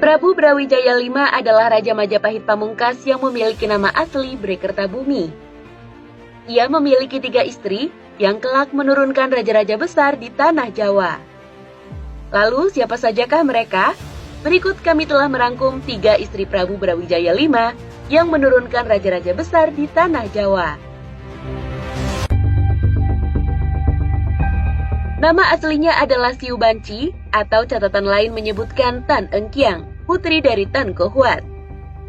Prabu Brawijaya V adalah Raja Majapahit Pamungkas yang memiliki nama asli Brekertabumi. Ia memiliki 3 istri yang kelak menurunkan raja-raja besar di tanah Jawa. Lalu siapa sajakah mereka? Berikut kami telah merangkum 3 istri Prabu Brawijaya V yang menurunkan raja-raja besar di tanah Jawa. Nama aslinya adalah Siu Banci, atau catatan lain menyebutkan Tan Engkiang, putri dari Tan Kohuat.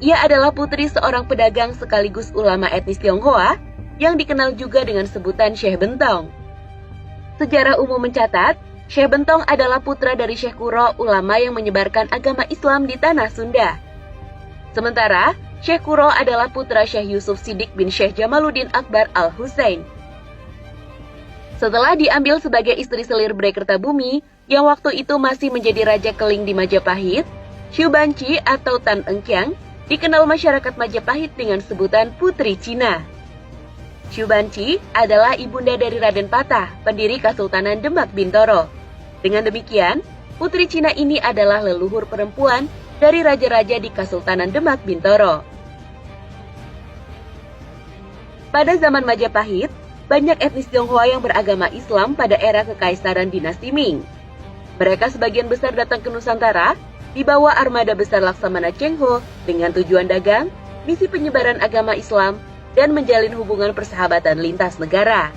Ia adalah putri seorang pedagang sekaligus ulama etnis Tionghoa yang dikenal juga dengan sebutan Syekh Bentong. Sejarah umum mencatat, Syekh Bentong adalah putra dari Syekh Kuro, ulama yang menyebarkan agama Islam di tanah Sunda. Sementara, Syekh Kuro adalah putra Syekh Yusuf Siddiq bin Syekh Jamaluddin Akbar Al-Husain. Setelah diambil sebagai istri selir Brekertabumi, yang waktu itu masih menjadi Raja Keling di Majapahit, Siu Banci atau Tan Engkiang dikenal masyarakat Majapahit dengan sebutan Putri Cina. Siu Banci adalah ibunda dari Raden Patah, pendiri Kesultanan Demak Bintoro. Dengan demikian, Putri Cina ini adalah leluhur perempuan dari raja-raja di Kesultanan Demak Bintoro. Pada zaman Majapahit, banyak etnis Tionghoa yang beragama Islam pada era Kekaisaran Dinasti Ming. Mereka sebagian besar datang ke Nusantara, dibawa armada besar Laksamana Cheng Ho dengan tujuan dagang, misi penyebaran agama Islam, dan menjalin hubungan persahabatan lintas negara.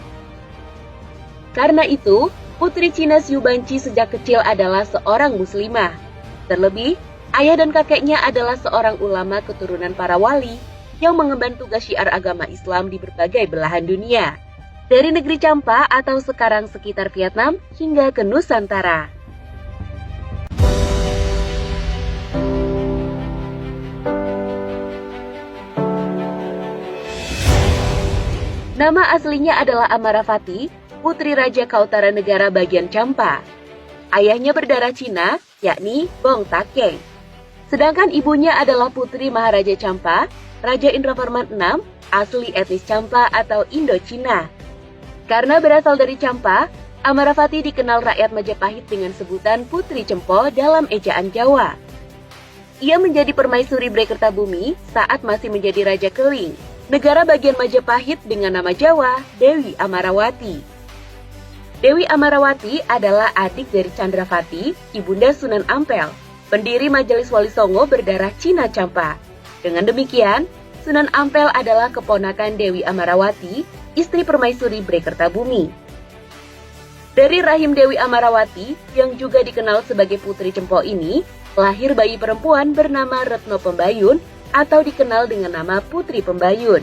Karena itu, Putri Cina Siu Banci sejak kecil adalah seorang muslimah. Terlebih, ayah dan kakeknya adalah seorang ulama keturunan para wali yang mengemban tugas syiar agama Islam di berbagai belahan dunia, dari negeri Champa atau sekarang sekitar Vietnam hingga ke Nusantara. Nama aslinya adalah Amaravati, putri Raja Kautara Negara bagian Champa. Ayahnya berdarah Cina, yakni Bong Takeng. Sedangkan ibunya adalah putri Maharaja Champa, Raja Indravarman VI, asli etnis Champa atau Indo-Cina. Karena berasal dari Champa, Amaravati dikenal rakyat Majapahit dengan sebutan Putri Cempo dalam ejaan Jawa. Ia menjadi permaisuri Brekertabumi saat masih menjadi Raja Keling, negara bagian Majapahit dengan nama Jawa, Dewi Amarawati. Dewi Amarawati adalah adik dari Candravati, ibunda Sunan Ampel, pendiri Majelis Wali Songo berdarah Cina Champa. Dengan demikian, Sunan Ampel adalah keponakan Dewi Amarawati, istri permaisuri Brekertabumi. Dari rahim Dewi Amarawati, yang juga dikenal sebagai Putri Cempo ini, lahir bayi perempuan bernama Retno Pembayun, atau dikenal dengan nama Putri Pembayun.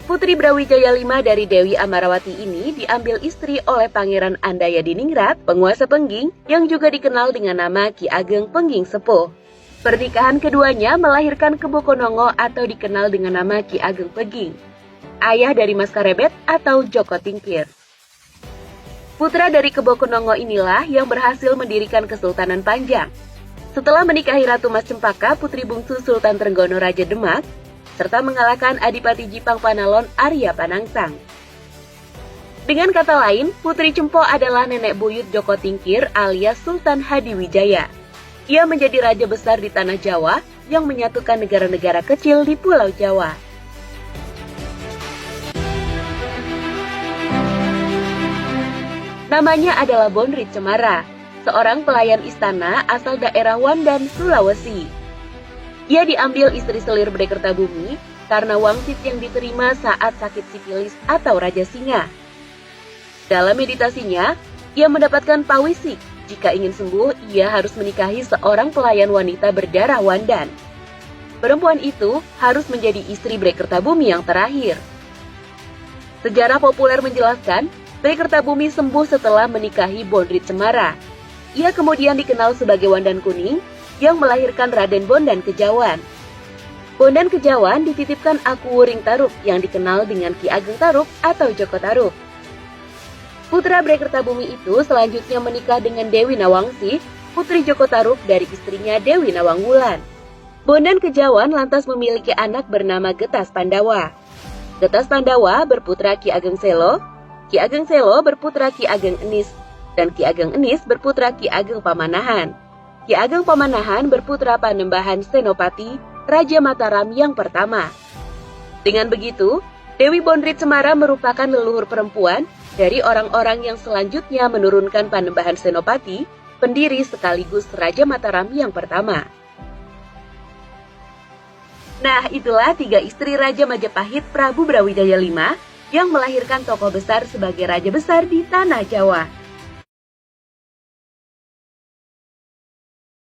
Putri Brawijaya V dari Dewi Amarawati ini diambil istri oleh Pangeran Andaya Diningrat, penguasa Pengging, yang juga dikenal dengan nama Ki Ageng Pengging Sepuh. Pernikahan keduanya melahirkan Kebo Konongo atau dikenal dengan nama Ki Ageng Pengging, ayah dari Mas Karebet atau Joko Tingkir. Putra dari Kebo Konongo inilah yang berhasil mendirikan Kesultanan Panjang. Setelah menikahi Ratu Mas Cempaka, putri bungsu Sultan Trenggono Raja Demak, serta mengalahkan Adipati Jipang Panalon Arya Panangsang. Dengan kata lain, Putri Cempo adalah nenek buyut Joko Tingkir alias Sultan Hadiwijaya. Ia menjadi raja besar di tanah Jawa yang menyatukan negara-negara kecil di Pulau Jawa. Namanya adalah Bonrit Cemara, seorang pelayan istana asal daerah Wandan, Sulawesi. Ia diambil istri selir Brekertabumi karena wangsit yang diterima saat sakit sifilis atau Raja Singa. Dalam meditasinya, ia mendapatkan pawisik. Jika ingin sembuh, ia harus menikahi seorang pelayan wanita berdarah Wandan. Perempuan itu harus menjadi istri Brekertabumi yang terakhir. Sejarah populer menjelaskan, Brekertabumi sembuh setelah menikahi Bonrit Cemara. Ia kemudian dikenal sebagai Wandan Kuning yang melahirkan Raden Bondan Kejawan. Bondan Kejawan dititipkan Aku Wuring Tarub yang dikenal dengan Ki Ageng Tarub atau Joko Tarub. Putra Brekertabumi itu selanjutnya menikah dengan Dewi Nawangsi, putri Joko Tarub dari istrinya Dewi Nawangwulan. Bondan Kejawan lantas memiliki anak bernama Getas Pandawa. Getas Pandawa berputra Ki Ageng Selo, Ki Ageng Selo berputra Ki Ageng Enis, dan Ki Ageng Enis berputra Ki Ageng Pamanahan. Ki Ageng Pamanahan berputra Panembahan Senopati, Raja Mataram yang pertama. Dengan begitu, Dewi Bondrit Semara merupakan leluhur perempuan dari orang-orang yang selanjutnya menurunkan Panembahan Senopati, pendiri sekaligus Raja Mataram yang pertama. Nah, itulah 3 istri Raja Majapahit Prabu Brawijaya V yang melahirkan tokoh besar sebagai Raja Besar di Tanah Jawa.